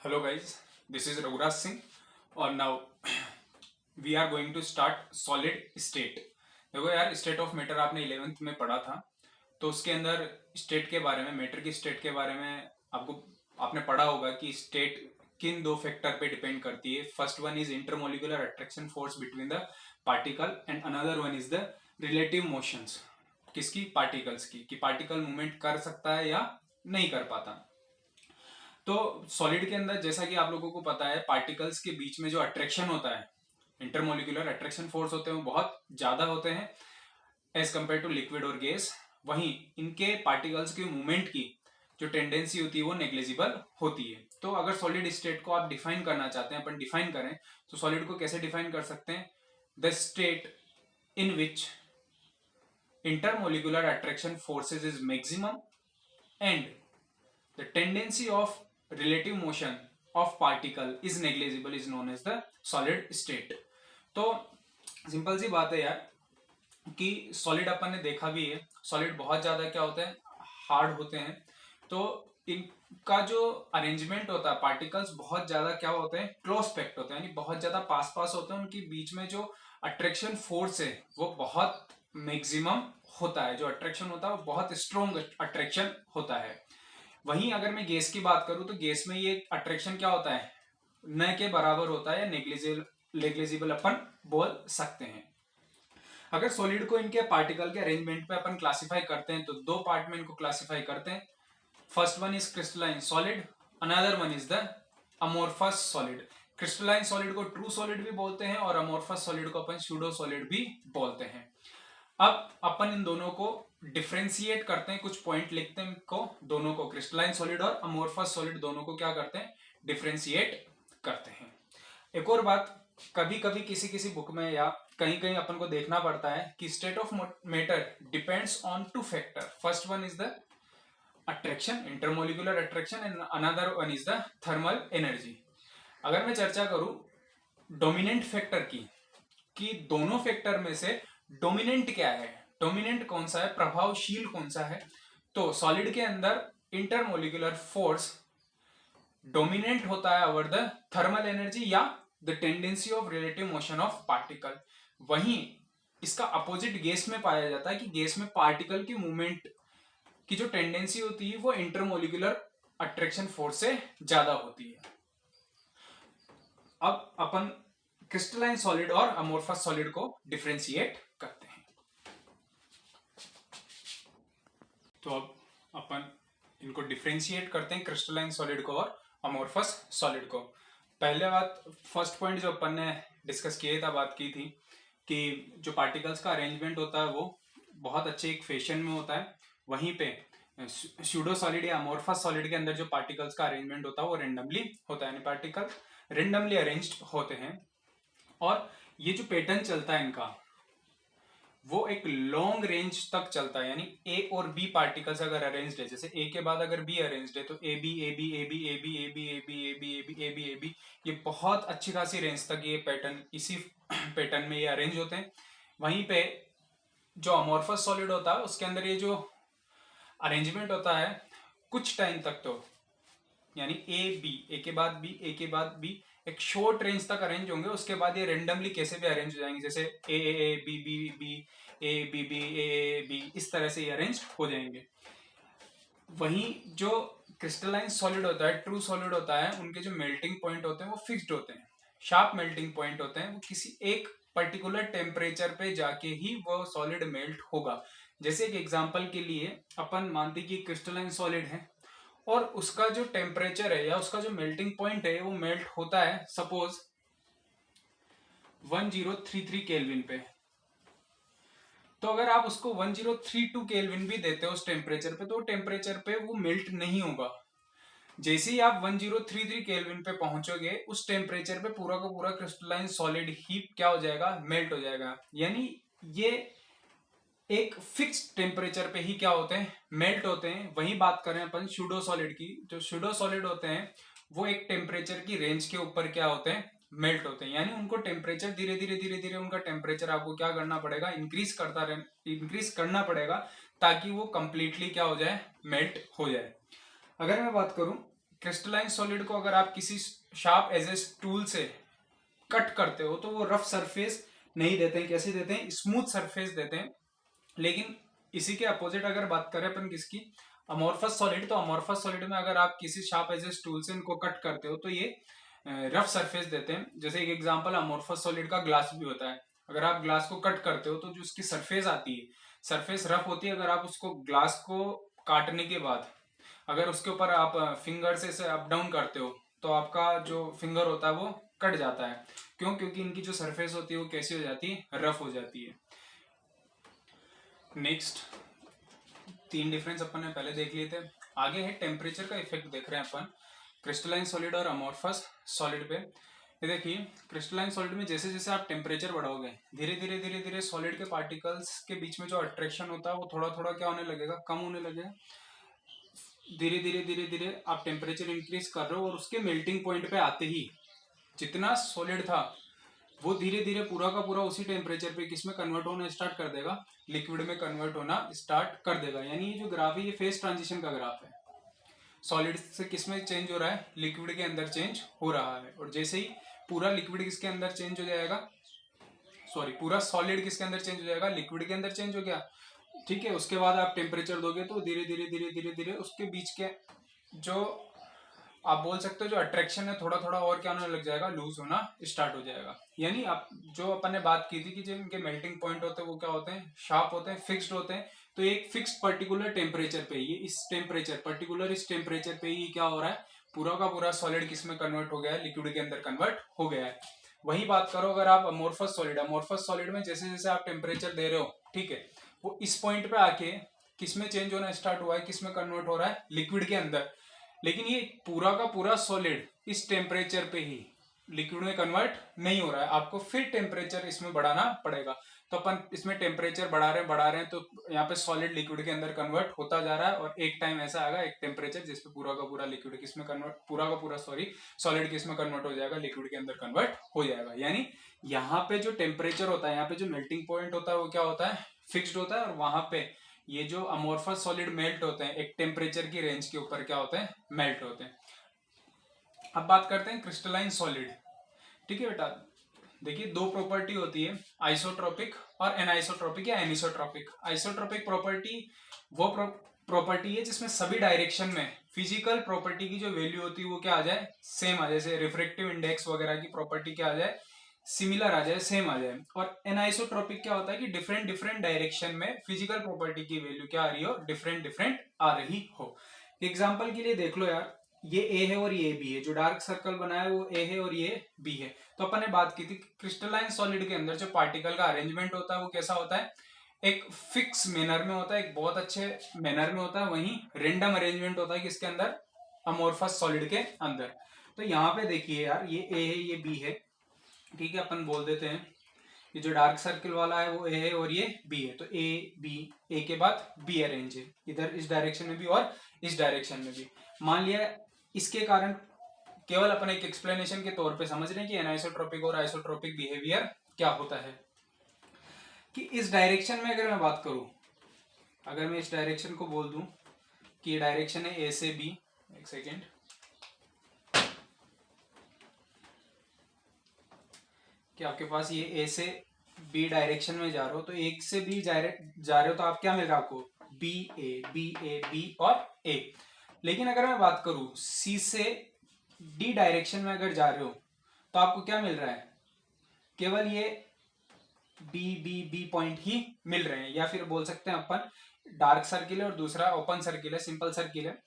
Hello guys, this is Raghuras Singh और now we are going to start solid state। देखो यार, state of matter आपने 11th में पढ़ा था, तो उसके अंदर स्टेट के बारे में, मैटर की स्टेट के बारे में आपने पढ़ा होगा कि स्टेट किन दो फैक्टर पे डिपेंड करती है। First one is intermolecular attraction force between the particle and another one is the relative motions. किसकी? पार्टिकल्स की, कि पार्टिकल मूवमेंट कर सकता है या नहीं कर पाता। तो सॉलिड के अंदर जैसा कि आप लोगों को पता है, पार्टिकल्स के बीच में जो अट्रैक्शन होता है, इंटरमोलिकुलर अट्रैक्शन फोर्स होते हैं, वो बहुत ज्यादा होते हैं एज कंपेयर टू लिक्विड और गैस। वहीं इनके पार्टिकल्स के मूवमेंट की जो टेंडेंसी होती है वो नेग्लिजिबल होती है। तो अगर सॉलिड स्टेट को आप डिफाइन करना चाहते हैं, अपन डिफाइन करें, तो सॉलिड को कैसे डिफाइन कर सकते हैं? The state in which intermolecular attraction forces is maximum and the tendency of relative motion of particle is negligible is known as the solid state। तो सिंपल सी बात है यार कि सॉलिड अपन ने देखा भी है, सॉलिड बहुत ज्यादा क्या होते हैं, हार्ड होते हैं। तो इनका जो अरेंजमेंट होता है, पार्टिकल्स बहुत ज्यादा क्या होते हैं, क्लोज पैक्ट होते हैं, यानी बहुत ज्यादा पास पास होते हैं। उनके बीच में जो अट्रैक्शन फोर्स है वो बहुत मैक्सिमम होता है। जो अट्रैक्शन होता है वो बहुत स्ट्रॉन्ग अट्रैक्शन होता है। वहीं अगर मैं गैस की बात करूं, तो गैस में ये अट्रैक्शन क्या होता है, न के बराबर होता है, या नेग्लिजिबल अपन बोल सकते हैं। अगर सॉलिड को इनके पार्टिकल के अरेंजमेंट पे अपन क्लासिफाई करते हैं, तो दो पार्ट में इनको क्लासिफाई करते हैं। First one is crystalline solid, another one is the amorphous solid. Crystalline solid को ट्रू सॉलिड भी बोलते हैं और अमोर्फस सॉलिड को अपन स्यूडो सॉलिड भी बोलते हैं। अब अपन इन दोनों को डिफ्रेंशिएट करते हैं, कुछ पॉइंट लिखते हैं इनको दोनों को, क्रिस्टलाइन सॉलिड और अमोर्फस सॉलिड दोनों को क्या करते हैं, डिफ्रेंशिएट करते हैं। एक और बात, कभी कभी किसी किसी बुक में या कहीं कहीं अपन को देखना पड़ता है कि state of matter depends on two factor. First one is the attraction, intermolecular attraction, and another one is the thermal energy. अगर मैं चर्चा करूं डोमिनेंट फैक्टर की, कि दोनों फैक्टर में से डोमिनेंट क्या है, डोमिनेंट कौन सा है, प्रभावशील कौन सा है, तो सॉलिड के अंदर इंटरमोलिकुलर फोर्स डोमिनेंट होता है ओवर द थर्मल एनर्जी या the tendency of relative motion of particle. वहीं इसका अपोजिट गैस में पाया जाता है कि गैस में पार्टिकल की मूवमेंट की जो टेंडेंसी होती है वो इंटरमोलिकुलर अट्रैक्शन फोर्स से ज्यादा होती है। अब अपन क्रिस्टलाइन सॉलिड और अमोर्फस सॉलिड को डिफरेंशिएट करते हैं। तो अब अपन इनको डिफरेंशिएट करते हैं, क्रिस्टलाइन सॉलिड को और अमोर्फस सॉलिड को। पहले बात, फर्स्ट पॉइंट जो अपन ने डिस्कस किया था, बात की थी कि जो पार्टिकल्स का अरेंजमेंट होता है वो बहुत अच्छे एक फैशन में होता है। वहीं पे स्यूडो सॉलिड या अमोर्फस सॉलिड के अंदर जो पार्टिकल्स का अरेंजमेंट होता है वो रेंडमली होता है, यानी पार्टिकल रेंडमली अरेंज्ड होते हैं। और ये जो पैटर्न चलता है इनका, वो एक लॉन्ग रेंज तक चलता है, यानी ए और बी पार्टिकल्स अगर अरेंज्ड है, जैसे ए के बाद अगर बी अरेंज्ड है, तो A B A B A B A B A B A B A B A B A B A B, ये बहुत अच्छी खासी रेंज तक ये पैटर्न, इसी पैटर्न में ये अरेंज होते हैं। वहीं पे जो अमोर्फस सॉलिड होता है उसके अंदर ये जो अरेंजमेंट होता है कुछ टाइम तक, तो यानी ए बी, ए के बाद बी, ए के बाद बी, एक शॉर्ट रेंज तक अरेंज होंगे। उसके बाद ये रेंडमली कैसे भी अरेंज हो जाएंगे, जैसे A A B B B A B B A B, इस तरह से ये अरेंज हो जाएंगे। वहीं जो क्रिस्टलाइन सॉलिड होता है, ट्रू सॉलिड होता है, उनके जो मेल्टिंग पॉइंट होते हैं वो फिक्स्ड होते हैं, शार्प मेल्टिंग पॉइंट होते हैं। वो किसी एक पर्टिकुलर टेम्परेचर पे जाके ही वो सॉलिड मेल्ट होगा। जैसे एक एग्जांपल के लिए अपन मानते कि क्रिस्टलाइन सॉलिड है और उसका जो टेम्परेचर है या उसका जो मेल्टिंग पॉइंट है वो मेल्ट होता है सपोज 1033 केल्विन पे। तो अगर आप उसको 1032 केल्विन भी देते हो उस टेम्परेचर पे, तो टेम्परेचर पे वो मेल्ट नहीं होगा। जैसे ही आप 1033 केल्विन पे पहुंचोगे, उस टेम्परेचर पे पूरा का पूरा क्रिस्टलाइन सॉलिड ही क्या हो जाएगा, मेल्ट हो जाएगा। यानी ये एक फिक्स टेम्परेचर पे ही क्या होते हैं, मेल्ट होते हैं। वही बात करें अपन स्यूडो सॉलिड की, जो स्यूडो सॉलिड होते हैं वो एक टेम्परेचर की रेंज के ऊपर क्या होते हैं, मेल्ट होते हैं। यानी उनको टेम्परेचर धीरे धीरे उनका टेम्परेचर आपको क्या करना पड़ेगा, इंक्रीज करना पड़ेगा, ताकि वो कंप्लीटली क्या हो जाए, मेल्ट हो जाए। अगर मैं बात करूं क्रिस्टलाइन सॉलिड को अगर आप किसी शार्प एजेस टूल से कट करते हो तो वो रफ सरफेस नहीं देते हैं, कैसे देते हैं, स्मूथ सरफेस देते हैं। लेकिन इसी के अपोजिट अगर बात करें अपन किसकी, अमोर्फस सॉलिड, तो अमोर्फस सॉलिड में अगर आप किसी शार्प एजेस टूल से इनको कट करते हो तो ये रफ सरफेस देते हैं। जैसे एक एग्जांपल अमोर्फस सॉलिड का ग्लास भी होता है। अगर आप ग्लास को कट करते हो तो जो उसकी सरफेस आती है, सरफेस रफ होती है। अगर आप उसको ग्लास को काटने के बाद अगर उसके ऊपर आप फिंगर से इसे अप डाउन करते हो तो आपका जो फिंगर होता है वो कट जाता है। क्यों? क्योंकि इनकी जो सरफेस होती है वो कैसी हो जाती है, रफ हो जाती है। नेक्स्ट 3 डिफरेंस अपन ने पहले देख लिए थे। आगे है टेम्परेचर का इफेक्ट देख रहे हैं अपन क्रिस्टलाइन सॉलिड और अमोर्फस सॉलिड पे। ये देखिए क्रिस्टलाइन सॉलिड में जैसे जैसे आप टेम्परेचर बढ़ाओगे धीरे धीरे धीरे धीरे सॉलिड के पार्टिकल्स के बीच में जो अट्रैक्शन होता है वो थोड़ा थोड़ा क्या होने लगेगा, कम होने लगेगा। धीरे धीरे धीरे धीरे आप टेम्परेचर इंक्रीज कर रहे हो और उसके मेल्टिंग पॉइंट पे आते ही जितना सॉलिड था वो धीरे धीरे पूरा का पूरा उसी टेम्परेचर पे किसमें कन्वर्ट होना स्टार्ट कर देगा, लिक्विड में कन्वर्ट होना स्टार्ट कर देगा। यानी ये जो ग्राफ है ये फेज ट्रांजिशन का ग्राफ है। सॉलिड से किसमें चेंज हो रहा है, लिक्विड के अंदर चेंज हो रहा है। और जैसे ही पूरा लिक्विड किसके अंदर चेंज हो जाएगा, सॉरी पूरा सॉलिड किसके अंदर चेंज हो जाएगा, लिक्विड के अंदर चेंज हो गया। ठीक है, उसके बाद आप टेम्परेचर दोगे तो धीरे धीरे धीरे धीरे धीरे उसके बीच के जो आप बोल सकते हो जो अट्रैक्शन है थोड़ा थोड़ा और क्या होने लग जाएगा, लूज होना स्टार्ट हो जाएगा। यानी आप जो अपन ने बात की थी कि जो इनके मेल्टिंग पॉइंट होते हैं वो क्या होते हैं, शार्प होते हैं, फिक्स्ड होते हैं। तो एक फिक्स पर्टिकुलर टेम्परेचर पे ये इस टेम्परेचर पर्टिकुलर इस टेम्परेचर पे ही क्या हो रहा है, पूरा का पूरा सॉलिड किसमें कन्वर्ट हो गया है, लिक्विड के अंदर कन्वर्ट हो गया है। वही बात करो अगर आप अमोर्फस सॉलिड में जैसे जैसे आप टेम्परेचर दे रहे हो, ठीक है, वो इस पॉइंट पे आके किसमें चेंज होना स्टार्ट हुआ है, किसमें कन्वर्ट हो रहा है, लिक्विड के अंदर। लेकिन ये पूरा का पूरा सॉलिड इस टेम्परेचर पे ही लिक्विड में कन्वर्ट नहीं हो रहा है, आपको फिर टेम्परेचर इसमें बढ़ाना पड़ेगा। तो अपन इसमें टेम्परेचर बढ़ा रहे हैं तो यहाँ पे सॉलिड लिक्विड के अंदर कन्वर्ट होता जा रहा है। और एक टाइम ऐसा आएगा, एक टेम्परेचर जिसपे पूरा का पूरा लिक्विड किसमें कन्वर्ट, पूरा का पूरा सॉरी सॉलिड किसमें कन्वर्ट हो जाएगा, लिक्विड के अंदर कन्वर्ट हो जाएगा। यानी यहाँ पे जो टेम्परेचर होता है, यहाँ पे जो मेल्टिंग पॉइंट होता है वो क्या होता है, फिक्स्ड होता है। और वहां पे ये जो अमोर्फस सॉलिड मेल्ट होते हैं एक टेम्परेचर की रेंज के ऊपर क्या होते हैं, मेल्ट होते हैं। अब बात करते हैं क्रिस्टलाइन सॉलिड। ठीक है बेटा, देखिए दो प्रॉपर्टी होती है, आइसोट्रोपिक और एनाइसोट्रोपिक या एनिसोट्रोपिक। आइसोट्रोपिक प्रॉपर्टी वो प्रॉपर्टी है जिसमें सभी डायरेक्शन में फिजिकल प्रॉपर्टी की जो वैल्यू होती है वो क्या आ जाए, सेम आ जाए। जैसे रिफ्रैक्टिव इंडेक्स वगैरह की प्रॉपर्टी क्या आ जाए, सिमिलर आ जाए, सेम आ जाए। और एनाइसोट्रोपिक क्या होता है कि डिफरेंट डिफरेंट डायरेक्शन में फिजिकल प्रॉपर्टी की वैल्यू क्या आ रही हो, डिफरेंट डिफरेंट आ रही हो। एग्जाम्पल के लिए देख लो यार, ये ए है और ये बी है, जो डार्क सर्कल बना है वो ए है और ये बी है। तो अपन ने बात की थी क्रिस्टलाइन सॉलिड के अंदर जो पार्टिकल का अरेंजमेंट होता है वो कैसा होता है, एक फिक्स मैनर में होता है, एक बहुत अच्छे मैनर में होता है। वहीं रेंडम अरेंजमेंट होता है किसके अंदर, अमोर्फस सॉलिड के अंदर। तो यहाँ पे देखिए यार, ये ए है ये बी है, ठीक है, अपन बोल देते हैं ये जो डार्क सर्किल वाला है वो ए है और ये बी है। तो ए बी, ए के बाद बी अरेंज है, इधर इस डायरेक्शन में भी और इस डायरेक्शन में भी। मान लिया इसके कारण केवल अपन एक एक्सप्लेनेशन के तौर पे समझ रहे हैं कि एनाइसोट्रोपिक और आइसोट्रोपिक बिहेवियर क्या होता है। कि इस डायरेक्शन में अगर मैं बात करूं, अगर मैं इस डायरेक्शन को बोल दूं कि ये डायरेक्शन है ए से बी, एक सेकेंड, कि आपके पास ये ए से बी डायरेक्शन में जा रहे हो, तो एक से बी जा रहे हो तो आप क्या मिल रहा है आपको, बी ए बी और ए। लेकिन अगर मैं बात करूं सी से डी डायरेक्शन में अगर जा रहे हो तो आपको क्या मिल रहा है, केवल ये बी बी बी पॉइंट ही मिल रहे हैं। या फिर बोल सकते हैं अपन डार्क सर्किल है और दूसरा ओपन सर्किल है, सिंपल सर्किल है।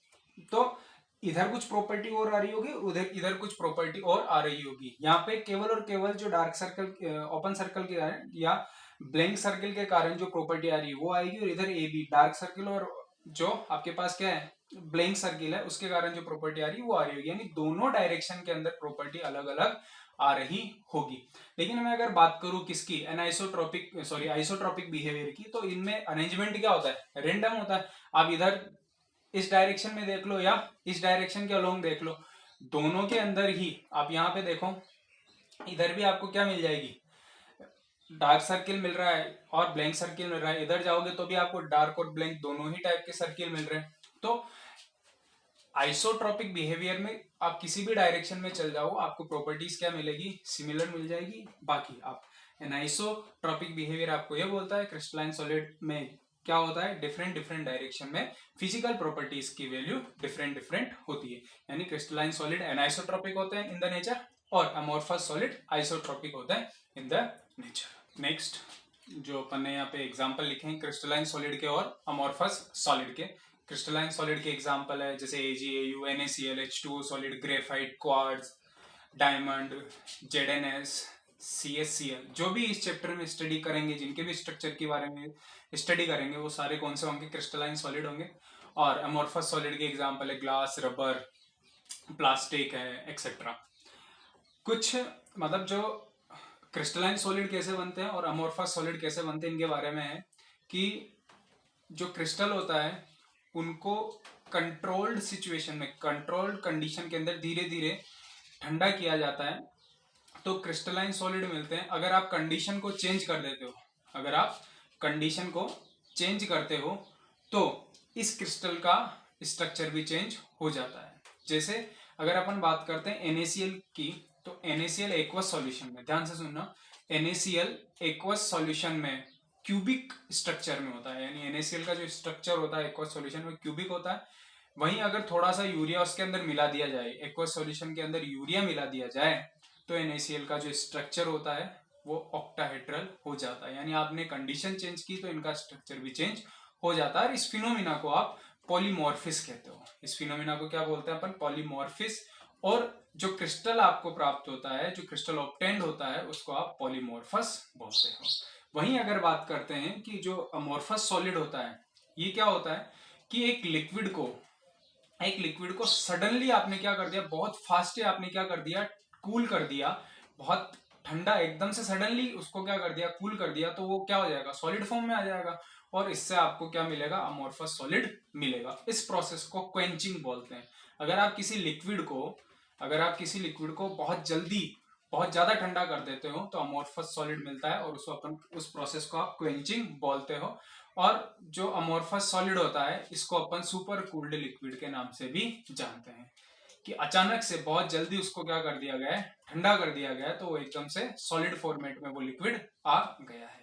तो इधर कुछ प्रॉपर्टी और आ रही होगी, उधर इधर कुछ प्रॉपर्टी और आ रही होगी। यहाँ पे केवल और केवल जो डार्क सर्कल ओपन सर्कल के कारण या ब्लैंक सर्किल के कारण जो प्रॉपर्टी आ रही है वो आएगी। और इधर ए बी डार्क सर्किल और जो आपके पास क्या है ब्लैंक सर्किल है उसके कारण जो प्रॉपर्टी आ रही है वो आ रही होगी। यानी दोनों डायरेक्शन के अंदर प्रॉपर्टी अलग अलग आ रही होगी। लेकिन मैं अगर बात करूं किसकी, एनाइसोट्रोपिक सॉरी आइसोट्रोपिक बिहेवियर की, तो इनमें अरेंजमेंट क्या होता है, रेंडम होता है। आप इधर इस डायरेक्शन में देख लो या इस डायरेक्शन के अलोंग देख लो, दोनों के अंदर ही आप यहाँ पे देखो, इधर भी आपको क्या मिल जाएगी, डार्क सर्किल मिल रहा है और ब्लैंक सर्किल मिल रहा है। इधर जाओगे तो भी आपको डार्क और ब्लैंक दोनों ही टाइप के सर्किल मिल रहे हैं। तो आइसोट्रॉपिक बिहेवियर में आप किसी भी डायरेक्शन में चल जाओ, आपको प्रॉपर्टीज क्या मिलेगी, सिमिलर मिल जाएगी। बाकी आप एनाइसोट्रॉपिक बिहेवियर आपको यह बोलता है क्रिस्टलाइन सॉलिड में क्या होता है, डिफरेंट डिफरेंट डायरेक्शन में फिजिकल प्रॉपर्टीज की वैल्यू डिफरेंट डिफरेंट होती है। यानी क्रिस्टलाइन सॉलिड एनाइसोट्रॉपिक होते हैं इन द नेचर और अमोर्फस सॉलिड आइसोट्रॉपिक होता है इन द नेचर। नेक्स्ट जो अपन ने यहाँ पे एग्जांपल लिखे हैं क्रिस्टलाइन सॉलिड के और अमोर्फस सॉलिड के। क्रिस्टलाइन सॉलिड के एग्जांपल है जैसे AgAu, NaCl, H2O solid, graphite, quartz, diamond, ZnS, CsCl। जो भी इस चैप्टर में स्टडी करेंगे, जिनके भी स्ट्रक्चर के बारे में स्टडी करेंगे, वो सारे कौन से होंगे, क्रिस्टलाइन सॉलिड होंगे। और अमोर्फस सॉलिड के एग्जांपल है ग्लास, रबर, प्लास्टिक है, एक्सेट्रा। कुछ मतलब जो क्रिस्टलाइन सॉलिड कैसे बनते हैं और अमोर्फस सॉलिड कैसे बनते हैं इनके बारे में है कि जो क्रिस्टल होता है उनको कंट्रोल्ड सिचुएशन में, कंट्रोल्ड कंडीशन के अंदर धीरे धीरे ठंडा किया जाता है तो क्रिस्टलाइन सॉलिड मिलते हैं। अगर आप कंडीशन को चेंज कर देते हो, अगर आप कंडीशन को चेंज करते हो तो इस क्रिस्टल का स्ट्रक्चर भी चेंज हो जाता है। जैसे अगर अपन बात करते हैं NaCl की, तो NaCl एक्वस सॉल्यूशन में, ध्यान से सुनना, NaCl एक्वस सॉल्यूशन में क्यूबिक स्ट्रक्चर में होता है। यानी NaCl का जो स्ट्रक्चर होता है एक्वस सॉल्यूशन में क्यूबिक होता है। वहीं अगर थोड़ा सा यूरिया उसके अंदर मिला दिया जाए, एक्वस सॉल्यूशन के अंदर यूरिया मिला दिया जाए तो NaCl का जो स्ट्रक्चर होता है वो ऑक्टाहेड्रल हो जाता है। यानी आपने कंडीशन चेंज की तो इनका स्ट्रक्चर भी चेंज हो जाता है। और इस फिनोमिना को आप पॉलीमॉर्फिस कहते हो। इस फिनोमिना को क्या बोलते हैं अपन, पॉलीमॉर्फिस। और जो क्रिस्टल आपको प्राप्त होता है, जो क्रिस्टल ऑब्टेन्ड होता है, उसको आप पॉलीमॉर्फस बोलते हो। वहीं अगर बात करते हैं कि जो अमोर्फस सॉलिड होता है, ये क्या होता है कि एक लिक्विड को सडनली आपने क्या कर दिया, बहुत फास्ट आपने क्या कर दिया, कूल कर दिया, बहुत ठंडा एकदम से सडनली उसको क्या कर दिया, कूल कर दिया, तो वो क्या हो जाएगा, सॉलिड फॉर्म में आ जाएगा और इससे आपको क्या मिलेगा, अमोर्फस सॉलिड मिलेगा। इस प्रोसेस को क्वेंचिंग बोलते हैं। अगर आप किसी लिक्विड को बहुत जल्दी, बहुत ज्यादा ठंडा कर देते हो तो अमोर्फस सॉलिड मिलता है और उसको अपन, उस प्रोसेस को आप क्वेंचिंग बोलते हो। और जो अमोर्फस सॉलिड होता है इसको अपन सुपर कूल्ड लिक्विड के नाम से भी जानते हैं कि अचानक से बहुत जल्दी उसको क्या कर दिया गया है, ठंडा कर दिया गया है, तो वो एकदम से सॉलिड फॉर्मेट में वो लिक्विड आ गया है।